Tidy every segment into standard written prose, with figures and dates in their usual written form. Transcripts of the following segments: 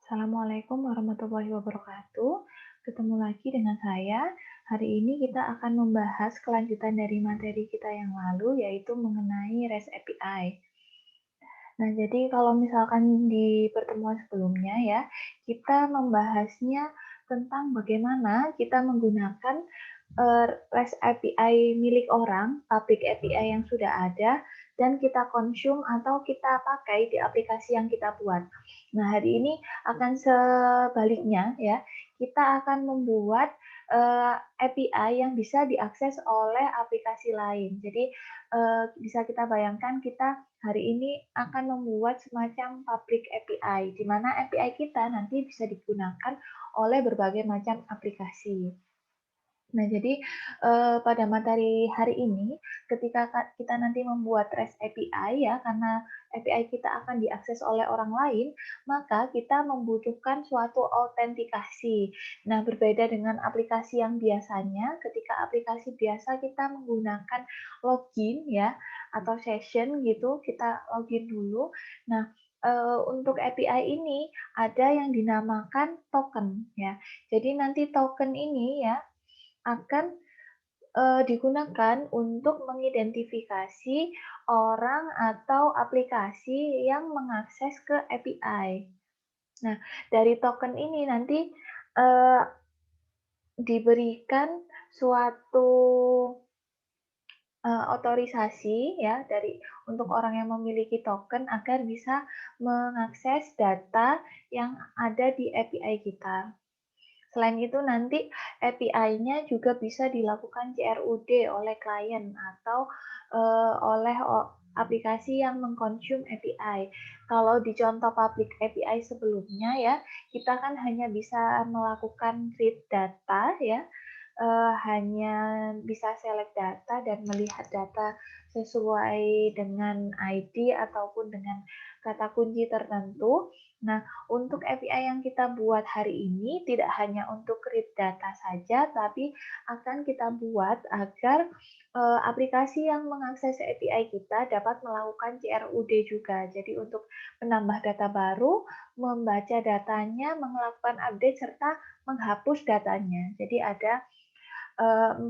Assalamualaikum warahmatullahi wabarakatuh. Ketemu lagi dengan saya. Hari ini kita akan membahas kelanjutan dari materi kita yang lalu, yaitu mengenai REST API. Nah, jadi kalau misalkan di pertemuan sebelumnya ya, kita membahasnya tentang bagaimana kita menggunakan REST API milik orang, public API yang sudah ada, dan kita konsum atau kita pakai di aplikasi yang kita buat. Nah, hari ini akan sebaliknya ya, kita akan membuat API yang bisa diakses oleh aplikasi lain. Jadi bisa kita bayangkan kita hari ini akan membuat semacam public API, di mana API kita nanti bisa digunakan oleh berbagai macam aplikasi. Nah, jadi pada materi hari ini, ketika kita nanti membuat REST API ya, karena API kita akan diakses oleh orang lain, maka kita membutuhkan suatu autentikasi. Nah, berbeda dengan aplikasi yang biasanya, ketika aplikasi biasa kita menggunakan login ya, atau session gitu, kita login dulu. Nah, untuk API ini ada yang dinamakan token ya. Jadi nanti token ini ya akan digunakan untuk mengidentifikasi orang atau aplikasi yang mengakses ke API. Nah, dari token ini nanti eee, diberikan suatu otorisasi ya untuk orang yang memiliki token agar bisa mengakses data yang ada di API kita. Selain itu nanti API-nya juga bisa dilakukan CRUD oleh klien atau oleh aplikasi yang mengkonsum API. Kalau di contoh public API sebelumnya ya, kita kan hanya bisa melakukan read data ya, hanya bisa select data dan melihat data sesuai dengan ID ataupun dengan kata kunci tertentu. Nah, untuk API yang kita buat hari ini tidak hanya untuk read data saja, tapi akan kita buat agar aplikasi yang mengakses API kita dapat melakukan CRUD juga. Jadi untuk menambah data baru, membaca datanya, melakukan update, serta menghapus datanya. Jadi ada 4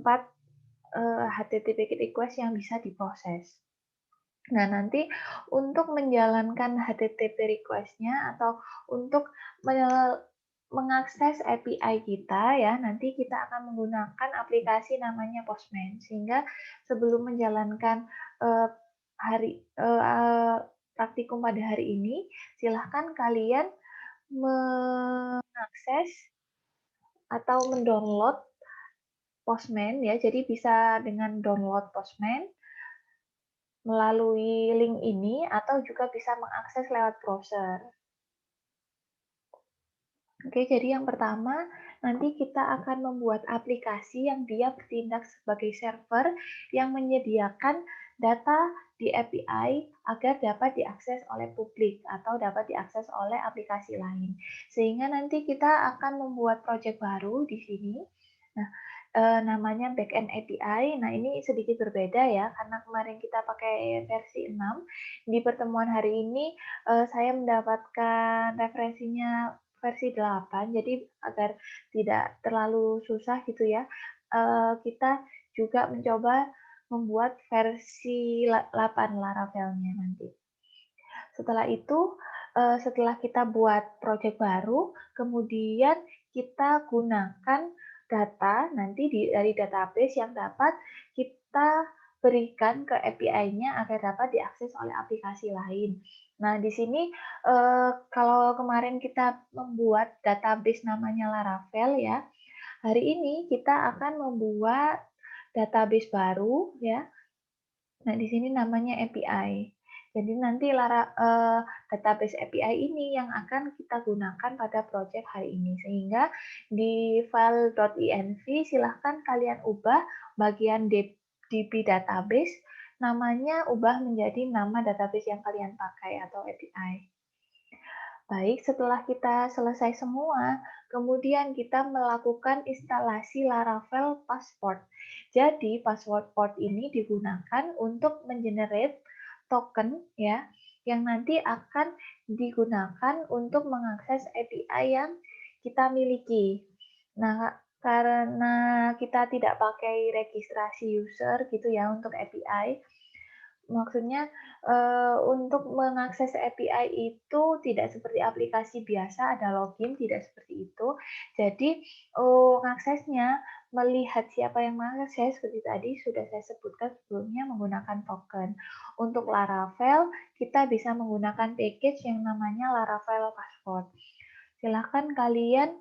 HTTP request yang bisa diproses. Nah, nanti untuk menjalankan HTTP request-nya atau untuk mengakses API kita ya, nanti kita akan menggunakan aplikasi namanya Postman. Sehingga sebelum menjalankan praktikum pada hari ini, silahkan kalian mengakses atau mendownload Postman ya. Jadi bisa dengan download Postman melalui link ini atau juga bisa mengakses lewat browser. Oke, jadi yang pertama, nanti kita akan membuat aplikasi yang dia bertindak sebagai server yang menyediakan data di API agar dapat diakses oleh publik atau dapat diakses oleh aplikasi lain. Sehingga nanti kita akan membuat project baru di sini. Nah, namanya backend API. Nah, ini sedikit berbeda ya, karena kemarin kita pakai versi 6. Di pertemuan hari ini, saya mendapatkan referensinya versi 8, jadi agar tidak terlalu susah gitu ya, kita juga mencoba membuat versi 8 Laravelnya nanti. Setelah itu, setelah kita buat project baru, kemudian kita gunakan data nanti dari database yang dapat kita berikan ke API-nya agar dapat diakses oleh aplikasi lain. Nah, di sini kalau kemarin kita membuat database namanya Laravel ya, hari ini kita akan membuat database baru ya. Nah, di sini namanya API. Jadi nanti database API ini yang akan kita gunakan pada project hari ini. Sehingga di file .env silahkan kalian ubah bagian DB database, namanya ubah menjadi nama database yang kalian pakai atau API. Baik, setelah kita selesai semua, kemudian kita melakukan instalasi Laravel Passport. Jadi, password port ini digunakan untuk mengenerate token ya, yang nanti akan digunakan untuk mengakses API yang kita miliki. Nah, karena kita tidak pakai registrasi user gitu ya untuk API, maksudnya untuk mengakses API itu tidak seperti aplikasi biasa ada login, tidak seperti itu. Jadi mengaksesnya, melihat siapa yang mengakses seperti tadi sudah saya sebutkan sebelumnya menggunakan token. Untuk Laravel kita bisa menggunakan package yang namanya Laravel Passport. Silahkan kalian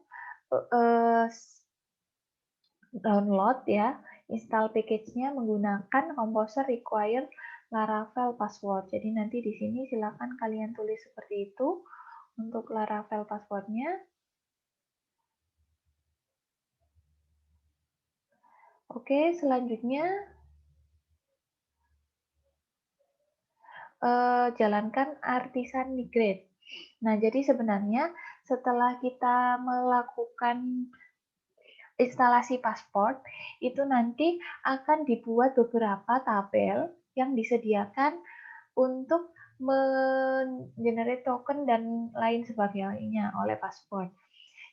download ya, install package-nya menggunakan Composer Require Laravel Password. Jadi nanti di sini silakan kalian tulis seperti itu untuk Laravel password-nya. Oke, selanjutnya jalankan Artisan Migrate. Nah, jadi sebenarnya setelah kita melakukan instalasi pasport, itu nanti akan dibuat beberapa tabel yang disediakan untuk men-generate token dan lain sebagainya oleh pasport.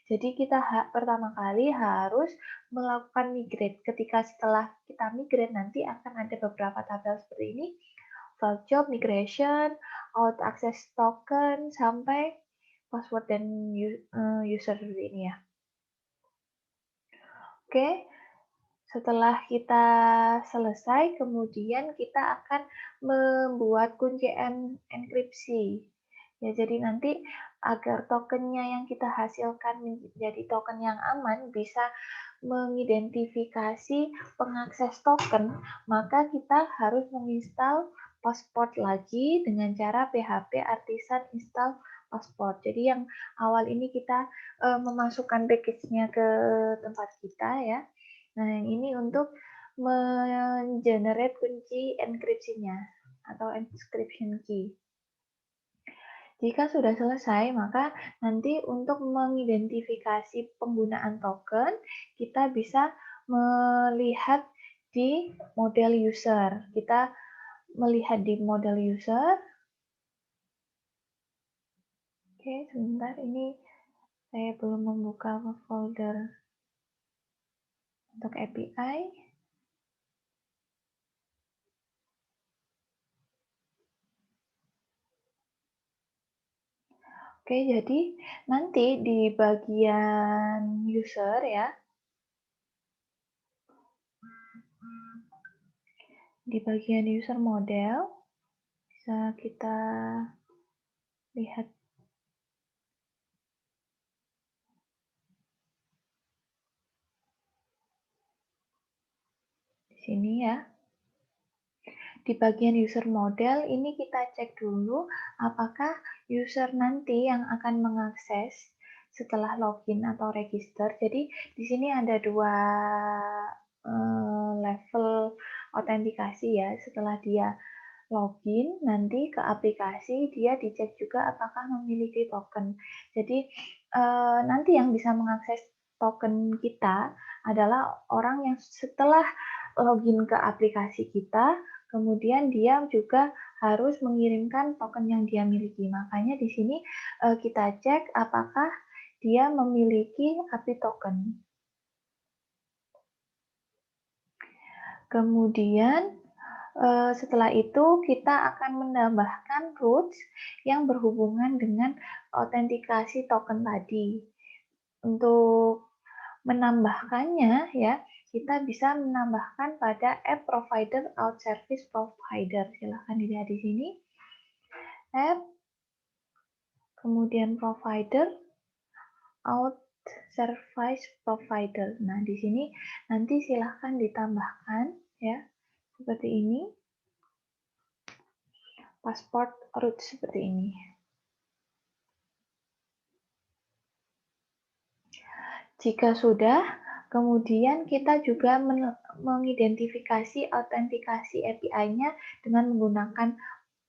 Jadi kita pertama kali harus melakukan migrate. Ketika setelah kita migrate nanti akan ada beberapa tabel seperti ini. File job, migration, out access token, sampai password dan user seperti ini ya. Oke, setelah kita selesai, kemudian kita akan membuat kunci enkripsi. Ya, jadi nanti agar tokennya yang kita hasilkan menjadi token yang aman, bisa mengidentifikasi pengakses token, maka kita harus menginstal Passport lagi dengan cara php artisan install Passport. Jadi yang awal ini kita memasukkan package-nya ke tempat kita ya. Nah, yang ini untuk mengenerate kunci enkripsinya atau encryption key. Jika sudah selesai, maka nanti untuk mengidentifikasi penggunaan token, kita bisa melihat di model user. Kita melihat di model user. Oke, sebentar, ini saya belum membuka folder untuk API. Oke, jadi nanti di bagian user ya, di bagian user model, bisa kita lihat di sini ya. Di bagian user model ini kita cek dulu apakah user nanti yang akan mengakses setelah login atau register. Jadi di sini ada dua level autentikasi ya. Setelah dia login nanti ke aplikasi, dia dicek juga apakah memiliki token. Jadi nanti yang bisa mengakses token kita adalah orang yang setelah login ke aplikasi kita, kemudian dia juga harus mengirimkan token yang dia miliki. Makanya di sini kita cek apakah dia memiliki API token. Kemudian setelah itu kita akan menambahkan roots yang berhubungan dengan autentikasi token tadi. Untuk menambahkannya ya, kita bisa menambahkan pada app provider out service provider. Silahkan dilihat di sini. App, kemudian provider, out service provider. Nah, di sini nanti silahkan ditambahkan ya, seperti ini. Passport root seperti ini. Jika sudah, kemudian kita juga mengidentifikasi autentikasi API-nya dengan menggunakan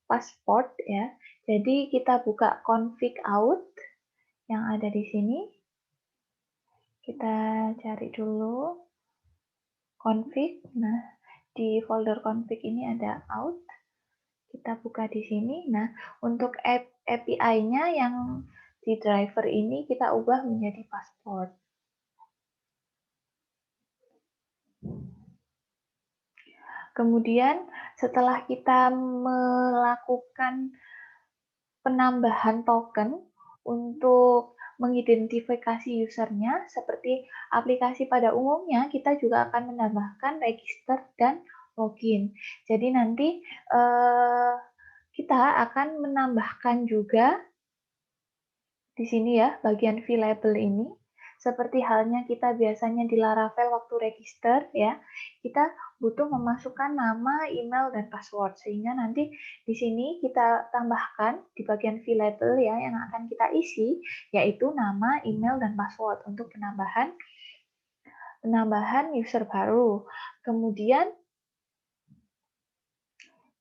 Passport ya. Jadi kita buka config out yang ada di sini. Kita cari dulu config. Nah, di folder config ini ada out. Kita buka di sini. Nah, untuk API-nya yang di driver ini kita ubah menjadi password. Kemudian setelah kita melakukan penambahan token untuk mengidentifikasi usernya, seperti aplikasi pada umumnya, kita juga akan menambahkan register dan login. Jadi nanti kita akan menambahkan juga di sini ya, bagian VLabel ini. Seperti halnya kita biasanya di Laravel waktu register ya, kita butuh memasukkan nama, email, dan password. Sehingga nanti di sini kita tambahkan di bagian VLabel ya, yang akan kita isi, yaitu nama, email, dan password untuk penambahan user baru. Kemudian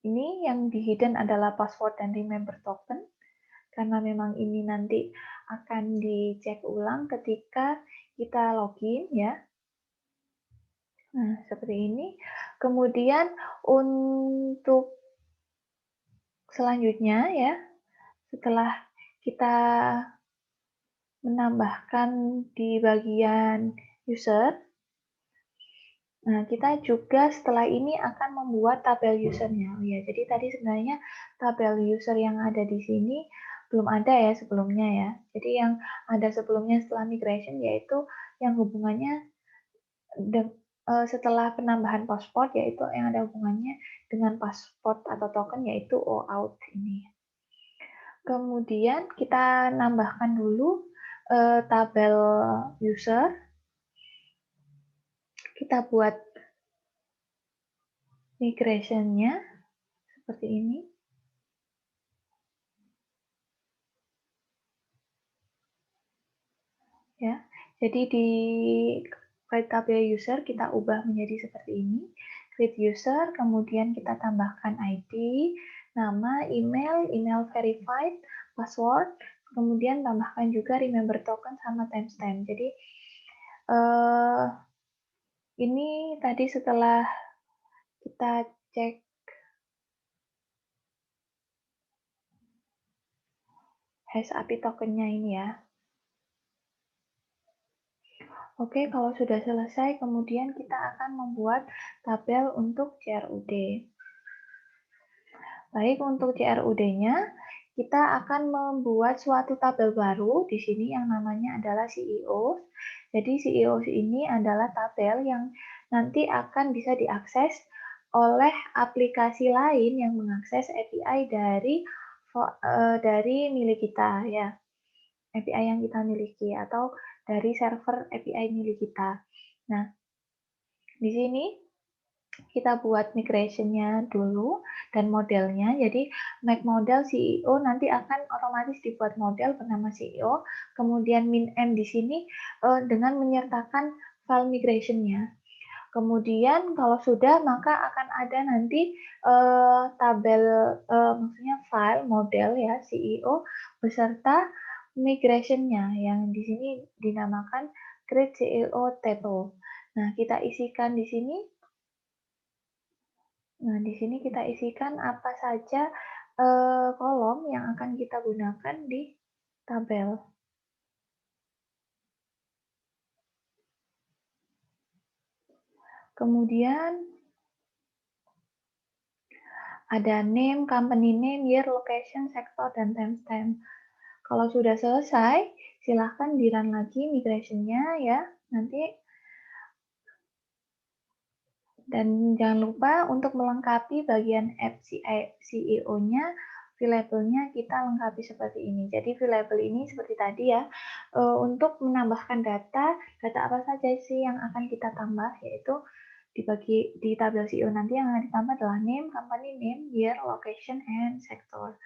ini yang di hidden adalah password dan remember token. Karena memang ini nanti akan dicek ulang ketika kita login ya. Nah, seperti ini. Kemudian untuk selanjutnya ya, setelah kita menambahkan di bagian user, nah kita juga setelah ini akan membuat tabel usernya. Ya, jadi tadi sebenarnya tabel user yang ada di sini belum ada ya sebelumnya ya. Jadi yang ada sebelumnya setelah migration yaitu yang hubungannya setelah penambahan password yaitu yang ada hubungannya dengan password atau token yaitu OAuth ini. Kemudian kita nambahkan dulu tabel user. Kita buat migration-nya seperti ini. Ya, jadi di create tabel user kita ubah menjadi seperti ini. Create user, kemudian kita tambahkan ID, nama, email verified, password, kemudian tambahkan juga remember token sama timestamp. Jadi ini tadi setelah kita cek hash API tokennya ini ya. Oke, kalau sudah selesai, kemudian kita akan membuat tabel untuk CRUD. Baik, untuk CRUD-nya, kita akan membuat suatu tabel baru di sini yang namanya adalah CEO. Jadi CEO ini adalah tabel yang nanti akan bisa diakses oleh aplikasi lain yang mengakses API dari milik kita ya. API yang kita miliki atau dari server API milik kita. Nah, di sini kita buat migration-nya dulu dan modelnya. Jadi make model CEO nanti akan otomatis dibuat model bernama CEO. Kemudian min-n di sini dengan menyertakan file migration-nya. Kemudian kalau sudah maka akan ada nanti tabel maksudnya file model ya CEO beserta migration-nya yang di sini dinamakan create CEO table. Nah, kita isikan di sini. Nah, di sini kita isikan apa saja kolom yang akan kita gunakan di tabel. Kemudian ada name, company name, year, location, sektor, dan timestamp. Kalau sudah selesai, silahkan di-run lagi migration-nya ya. Nanti dan jangan lupa untuk melengkapi bagian app CEO-nya, VLabel-nya kita lengkapi seperti ini. Jadi VLabel ini seperti tadi ya, untuk menambahkan data apa saja sih yang akan kita tambah, yaitu dibagi di tabel CEO nanti yang akan ditambah adalah name, company name, year, location, and sector.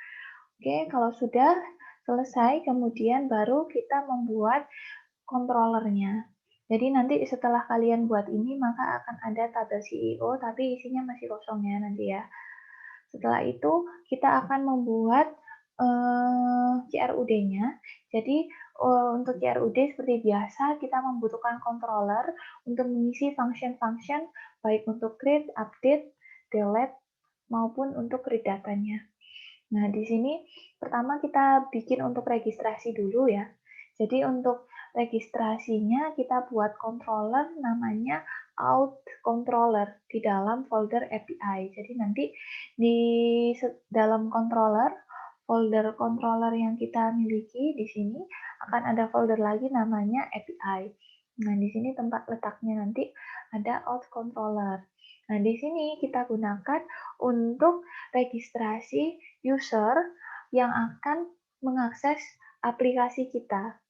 Oke, kalau sudah selesai, kemudian baru kita membuat controllernya. Jadi nanti setelah kalian buat ini, maka akan ada tabel CEO, tapi isinya masih kosong ya nanti ya. Setelah itu, kita akan membuat CRUD-nya. Jadi untuk CRUD seperti biasa, kita membutuhkan controller untuk mengisi function-function, baik untuk create, update, delete, maupun untuk read datanya. Nah, di sini pertama kita bikin untuk registrasi dulu ya. Jadi untuk registrasinya kita buat controller namanya out controller di dalam folder API. Jadi nanti di dalam folder controller yang kita miliki di sini akan ada folder lagi namanya API. Nah, di sini tempat letaknya nanti ada out controller. Nah, di sini kita gunakan untuk registrasi user yang akan mengakses aplikasi kita.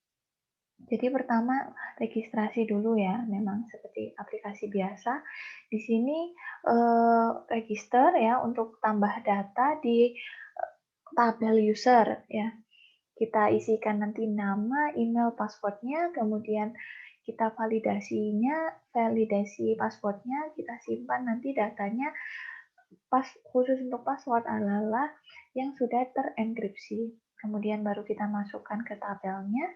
Jadi pertama registrasi dulu ya, memang seperti aplikasi biasa. Di sini register ya untuk tambah data di tabel user ya. Kita isikan nanti nama, email, passwordnya, kemudian kita validasi passwordnya, kita simpan nanti datanya khusus untuk password adalah yang sudah terenkripsi. Kemudian baru kita masukkan ke tabelnya,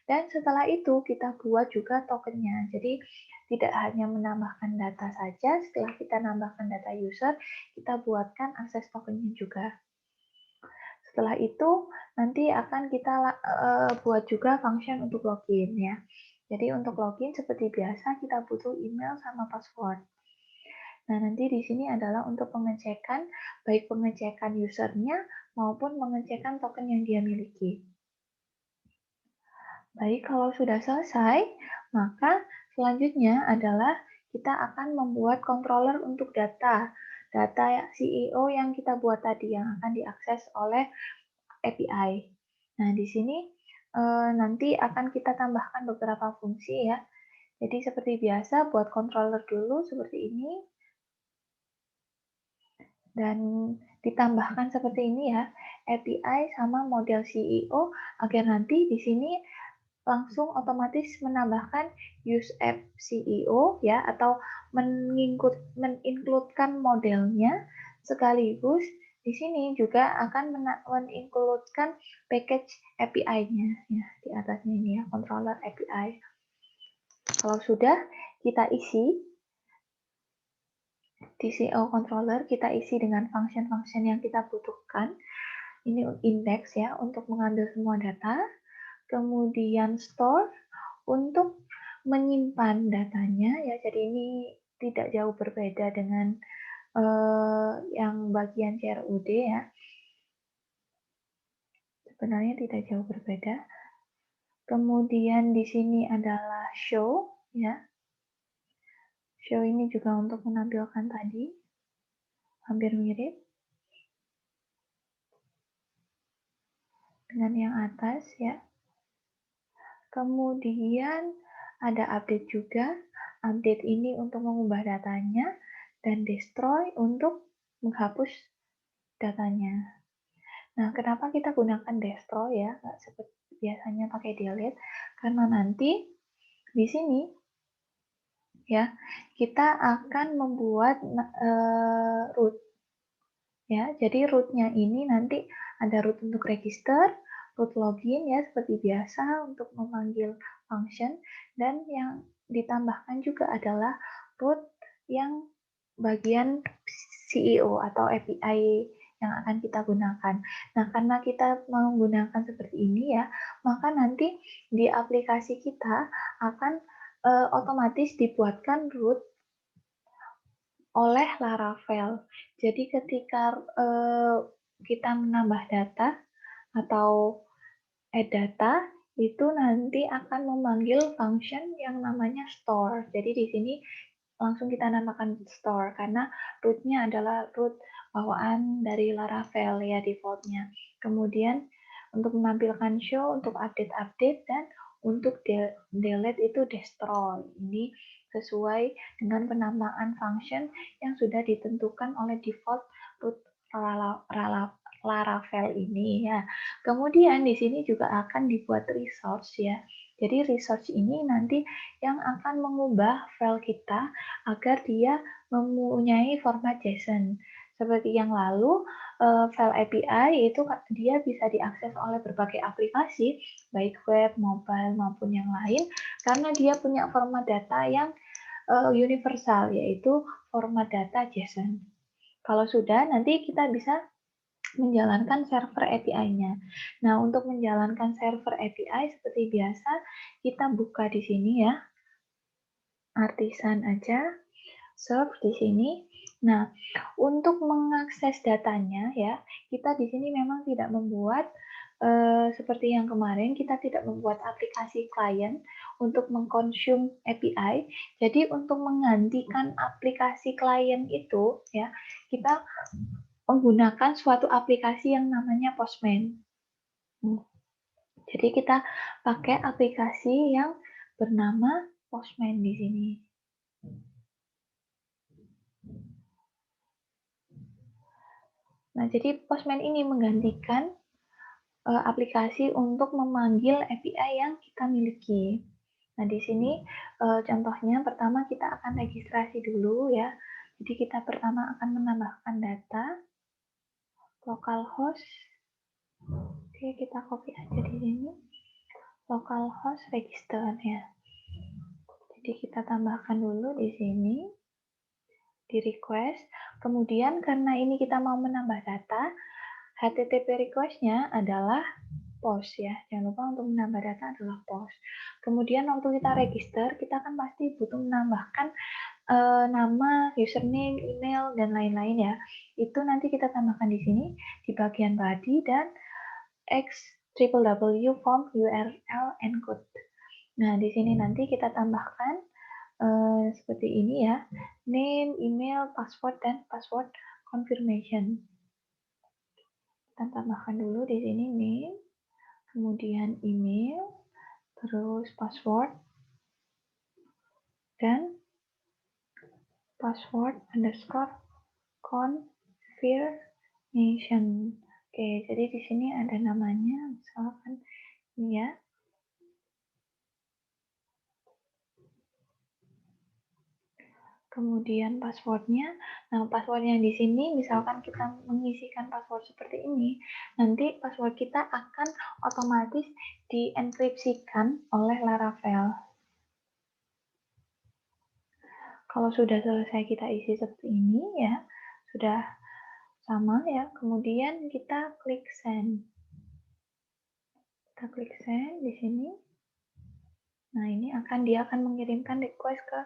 dan setelah itu kita buat juga tokennya. Jadi tidak hanya menambahkan data saja, setelah kita nambahkan data user, kita buatkan akses tokennya juga. Setelah itu nanti akan kita buat juga function untuk login ya. Jadi untuk login seperti biasa kita butuh email sama password. Nah, nanti di sini adalah untuk pengecekan, baik pengecekan usernya maupun pengecekan token yang dia miliki. Baik, kalau sudah selesai, maka selanjutnya adalah kita akan membuat controller untuk data CEO yang kita buat tadi yang akan diakses oleh API. Nah, di sini nanti akan kita tambahkan beberapa fungsi ya. Jadi seperti biasa buat controller dulu seperti ini. Dan ditambahkan seperti ini ya, API sama model CEO agar nanti di sini langsung otomatis menambahkan use app CEO ya atau mengincludekan modelnya sekaligus di sini juga akan mengincludekan package API-nya ya di atasnya ini ya, controller API. Kalau sudah kita isi di CEO controller, kita isi dengan function-function yang kita butuhkan. Ini index ya untuk mengambil semua data. Kemudian store untuk menyimpan datanya ya. Jadi ini tidak jauh berbeda dengan yang bagian CRUD ya. Sebenarnya tidak jauh berbeda. Kemudian di sini adalah show ya. Show ini juga untuk menampilkan tadi, hampir mirip dengan yang atas ya. Kemudian ada update juga. Update ini untuk mengubah datanya dan destroy untuk menghapus datanya. Nah, kenapa kita gunakan destroy ya? Nggak seperti biasanya pakai delete. Karena nanti di sini ya kita akan membuat root ya. Jadi rootnya ini nanti ada root untuk register, root login ya seperti biasa untuk memanggil function, dan yang ditambahkan juga adalah root yang bagian CEO atau API yang akan kita gunakan. Nah, karena kita menggunakan seperti ini ya, maka nanti di aplikasi kita akan otomatis dibuatkan root oleh Laravel. Jadi ketika kita menambah data atau add data, itu nanti akan memanggil function yang namanya store. Jadi di sini langsung kita namakan store karena rootnya adalah root bawaan dari Laravel ya defaultnya. Kemudian untuk menampilkan show, untuk update-update, dan untuk delete itu destroy. Ini sesuai dengan penamaan function yang sudah ditentukan oleh default root Laravel ini ya. Kemudian di sini juga akan dibuat resource ya. Jadi resource ini nanti yang akan mengubah file kita agar dia mempunyai format JSON. Seperti yang lalu, file API itu dia bisa diakses oleh berbagai aplikasi, baik web, mobile, maupun yang lain, karena dia punya format data yang universal, yaitu format data JSON. Kalau sudah, nanti kita bisa menjalankan server API-nya. Nah, untuk menjalankan server API seperti biasa, kita buka di sini ya, artisan aja, serve di sini. Nah, untuk mengakses datanya ya, kita di sini memang tidak membuat seperti yang kemarin, kita tidak membuat aplikasi klien untuk mengkonsum API. Jadi untuk menggantikan aplikasi klien itu ya, kita menggunakan suatu aplikasi yang namanya Postman. Jadi kita pakai aplikasi yang bernama Postman di sini. Nah, jadi Postman ini menggantikan aplikasi untuk memanggil API yang kita miliki. Nah, di sini contohnya pertama kita akan registrasi dulu ya. Jadi kita pertama akan menambahkan data localhost. Oke, kita copy aja di sini. Localhost register ya. Jadi kita tambahkan dulu di sini di request. Kemudian karena ini kita mau menambah data, HTTP request-nya adalah post ya. Jangan lupa untuk menambah data adalah post. Kemudian waktu kita register, kita kan pasti butuh menambahkan nama, username, email, dan lain-lain ya. Itu nanti kita tambahkan di sini di bagian body dan www form URL encode. Nah, di sini nanti kita tambahkan seperti ini ya, name, email, password, dan password confirmation. Kita tambahkan dulu di sini name, kemudian email, terus password, dan password underscore confirmation. Oke, jadi di sini ada namanya, misalkan ini ya. Kemudian passwordnya, nah passwordnya di sini misalkan kita mengisikan password seperti ini, nanti password kita akan otomatis dienkripsikan oleh Laravel. Kalau sudah selesai kita isi seperti ini ya, sudah sama ya, kemudian kita klik send. Kita klik send di sini. Nah, ini dia akan mengirimkan request ke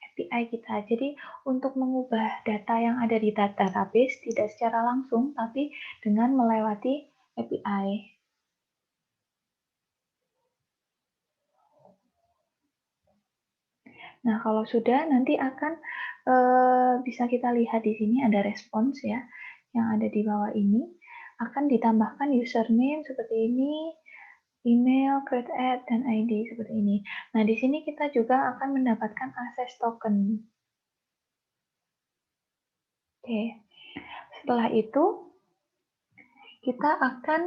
API kita. Jadi, untuk mengubah data yang ada di database tidak secara langsung, tapi dengan melewati API. Nah, kalau sudah, nanti akan bisa kita lihat di sini ada respons ya, yang ada di bawah ini. Akan ditambahkan username seperti ini, email, create ad, dan ID seperti ini. Nah, di sini kita juga akan mendapatkan akses token. Oke, setelah itu kita akan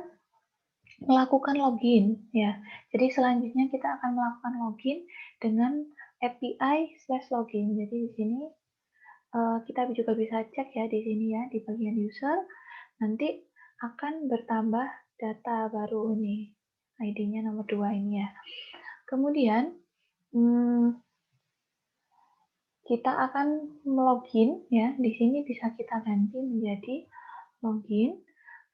melakukan login ya. Jadi selanjutnya kita akan melakukan login dengan API/login. Jadi di sini kita juga bisa cek ya di sini ya di bagian user. Nanti akan bertambah data baru nih. ID-nya nomor 2 ini ya. Kemudian kita akan login ya. Di sini bisa kita ganti menjadi login.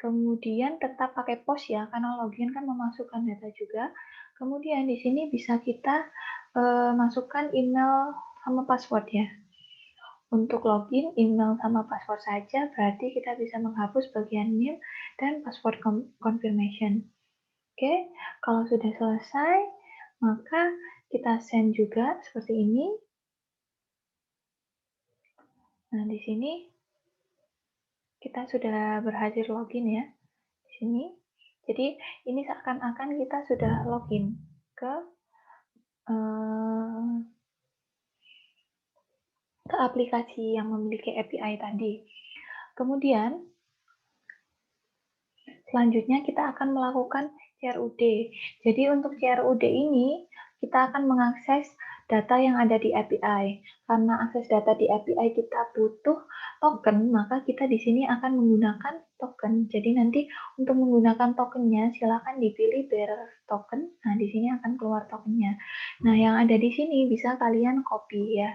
Kemudian tetap pakai post ya, karena login kan memasukkan data juga. Kemudian di sini bisa kita masukkan email sama password ya. Untuk login, email sama password saja, berarti kita bisa menghapus bagian name dan password confirmation. Oke, kalau sudah selesai, maka kita send juga seperti ini. Nah, di sini kita sudah berhasil login ya. Di sini. Jadi, ini seakan-akan kita sudah login ke aplikasi yang memiliki API tadi. Kemudian, selanjutnya kita akan melakukan CRUD. Jadi untuk CRUD ini, kita akan mengakses data yang ada di API. Karena akses data di API kita butuh token, maka kita di sini akan menggunakan token. Jadi nanti untuk menggunakan tokennya, silakan dipilih bearer token. Nah, di sini akan keluar tokennya. Nah, yang ada di sini bisa kalian copy ya.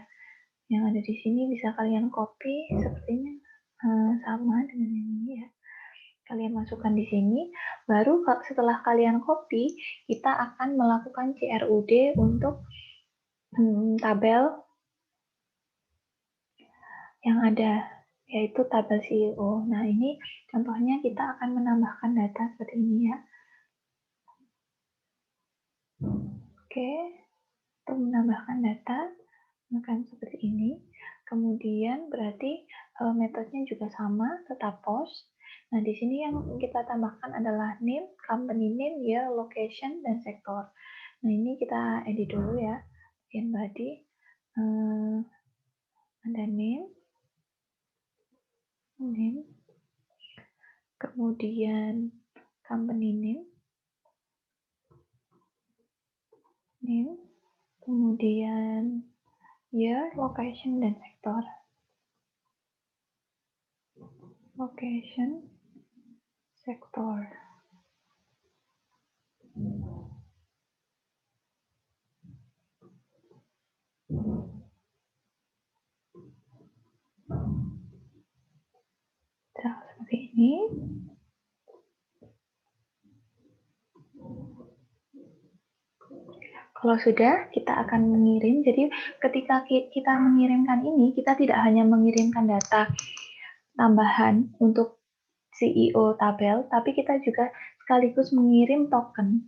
Yang ada di sini bisa kalian copy sepertinya. sama dengan ini ya. Kalian masukkan di sini, baru setelah kalian copy, kita akan melakukan CRUD untuk tabel yang ada, yaitu tabel CEO. Nah, ini contohnya kita akan menambahkan data seperti ini ya. Oke, untuk menambahkan data, akan seperti ini. Kemudian berarti metodenya juga sama, tetap post. Nah, di sini yang kita tambahkan adalah name, company name, year, location, dan sektor. Nah, ini kita edit dulu ya. Bagian body, ada name, kemudian company name, kemudian year, location, dan sektor. Location, sektor. Nah, seperti ini. Kalau sudah, kita akan mengirim. Jadi ketika kita mengirimkan ini, kita tidak hanya mengirimkan data tambahan untuk CEO tabel, tapi kita juga sekaligus mengirim token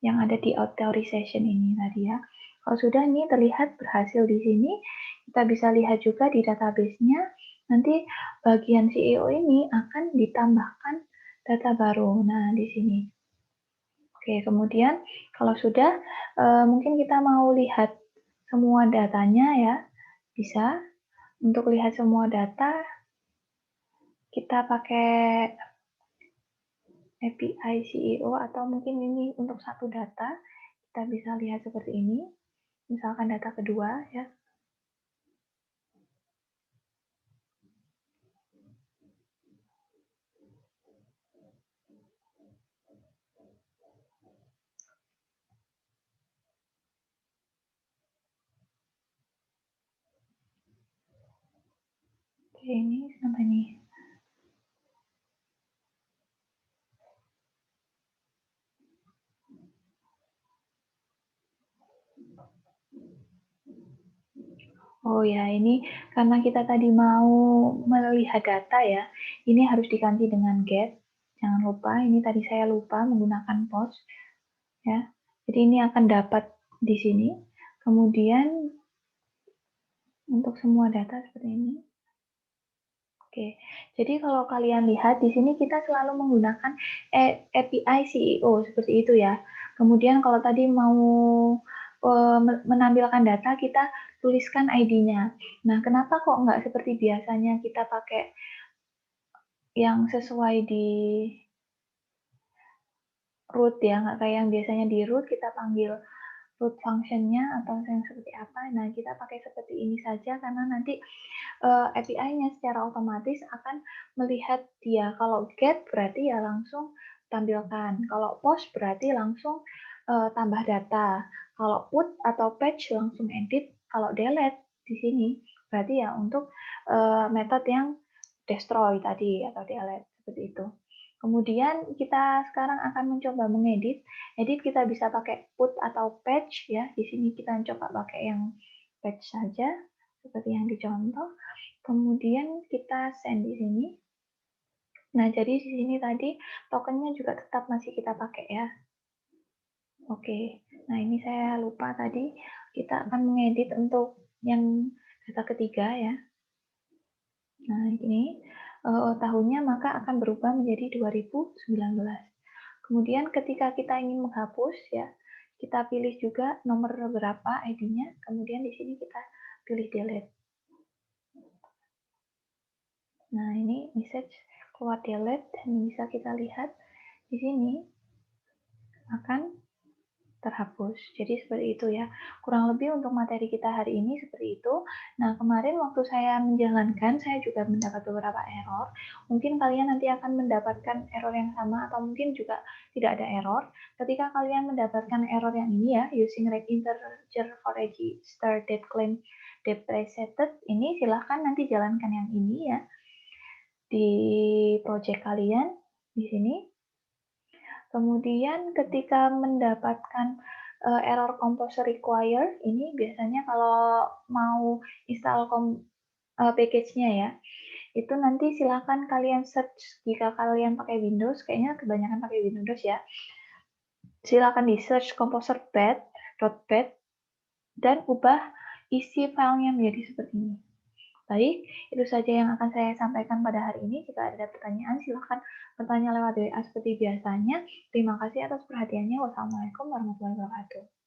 yang ada di authorization ini tadi ya. Kalau sudah ini terlihat berhasil di sini, kita bisa lihat juga di database-nya, nanti bagian CEO ini akan ditambahkan data baru. Nah, di sini. Oke, kemudian kalau sudah, mungkin kita mau lihat semua datanya ya, bisa. Untuk lihat semua data, kita pakai API CEO atau mungkin ini untuk satu data, kita bisa lihat seperti ini. Misalkan data kedua ya. Oke, ini sampai nih. Oh ya, ini karena kita tadi mau melihat data ya, ini harus diganti dengan get. Jangan lupa, ini tadi saya lupa menggunakan post ya. Jadi ini akan dapat di sini. Kemudian untuk semua data seperti ini. Oke, jadi kalau kalian lihat di sini kita selalu menggunakan API CEO seperti itu ya. Kemudian kalau tadi mau menampilkan data, kita tuliskan ID-nya. Nah, kenapa kok nggak seperti biasanya kita pakai yang sesuai di root ya, nggak kayak yang biasanya di root kita panggil root function-nya atau yang seperti apa. Nah, kita pakai seperti ini saja karena nanti API-nya secara otomatis akan melihat dia. Kalau get berarti ya langsung tampilkan. Kalau post berarti langsung tambah data. Kalau put atau patch langsung edit. Kalau delete di sini berarti ya untuk metode yang destroy tadi atau delete seperti itu. Kemudian kita sekarang akan mencoba mengedit. Edit kita bisa pakai put atau patch ya. Di sini kita coba pakai yang patch saja seperti yang dicontoh. Kemudian kita send di sini. Nah, jadi di sini tadi tokennya juga tetap masih kita pakai ya. Oke, nah ini saya lupa tadi. Kita akan mengedit untuk yang data ketiga ya. Nah, ini tahunnya maka akan berubah menjadi 2019. Kemudian ketika kita ingin menghapus ya, kita pilih juga nomor berapa ID-nya, kemudian di sini kita pilih delete. Nah, ini message keluar delete dan bisa kita lihat di sini akan terhapus. Jadi seperti itu ya. Kurang lebih untuk materi kita hari ini seperti itu. Nah, kemarin waktu saya menjalankan, saya juga mendapat beberapa error. Mungkin kalian nanti akan mendapatkan error yang sama atau mungkin juga tidak ada error. Ketika kalian mendapatkan error yang ini ya, using rect integer for register date claim deprecated ini silahkan nanti jalankan yang ini ya di project kalian di sini. Kemudian ketika mendapatkan error composer require, ini biasanya kalau mau install package-nya ya, itu nanti silakan kalian search jika kalian pakai Windows, kayaknya kebanyakan pakai Windows ya. Silakan di search composer.bat dan ubah isi filenya menjadi seperti ini. Baik, itu saja yang akan saya sampaikan pada hari ini. Jika ada pertanyaan, silakan bertanya lewat WA seperti biasanya. Terima kasih atas perhatiannya. Wassalamualaikum warahmatullahi wabarakatuh.